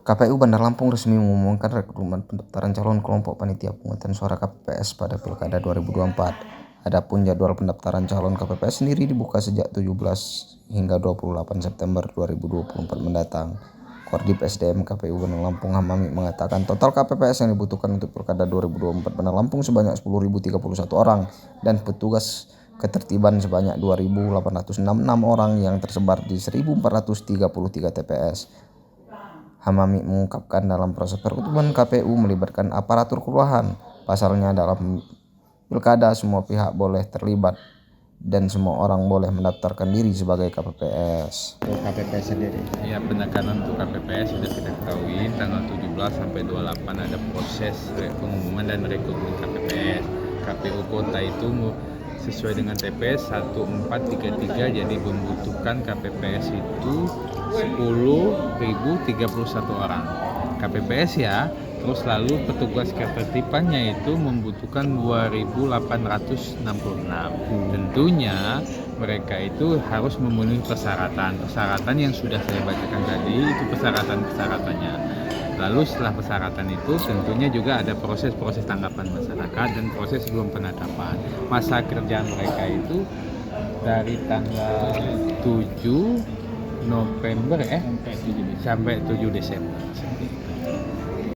KPU Bandar Lampung resmi mengumumkan rekrutmen pendaftaran calon kelompok panitia pemungutan suara KPPS pada Pilkada 2024. Adapun jadwal pendaftaran calon KPPS sendiri dibuka sejak 17 hingga 28 September 2024 mendatang. Korbit SDM KPU Bandar Lampung Hamami mengatakan total KPPS yang dibutuhkan untuk Pilkada 2024 Bandar Lampung sebanyak 10.031 orang dan petugas ketertiban sebanyak 2.866 orang yang tersebar di 1.433 TPS. Hamami mengungkapkan dalam proses perekrutan KPU melibatkan aparatur kelurahan. Pasalnya dalam pilkada semua pihak boleh terlibat dan semua orang boleh mendaftarkan diri sebagai KPPS. KPPS sendiri. Ya, penekanan untuk KPPS sudah kita ketahui tanggal 17 sampai 28 ada proses pengumuman dan rekrutmen KPPS. KPU kota itu sesuai dengan TPS 1433, jadi membutuhkan KPPS itu 10.031 orang KPPS ya. Terus lalu petugas ketertibannya itu membutuhkan 2.866. Tentunya mereka itu harus memenuhi persyaratan yang sudah saya bacakan tadi, itu persyaratannya. Lalu setelah persyaratan itu tentunya juga ada proses tanggapan masyarakat dan proses sebelum penetapan. Masa kerja mereka itu dari tanggal 7 November sampai 7 Desember.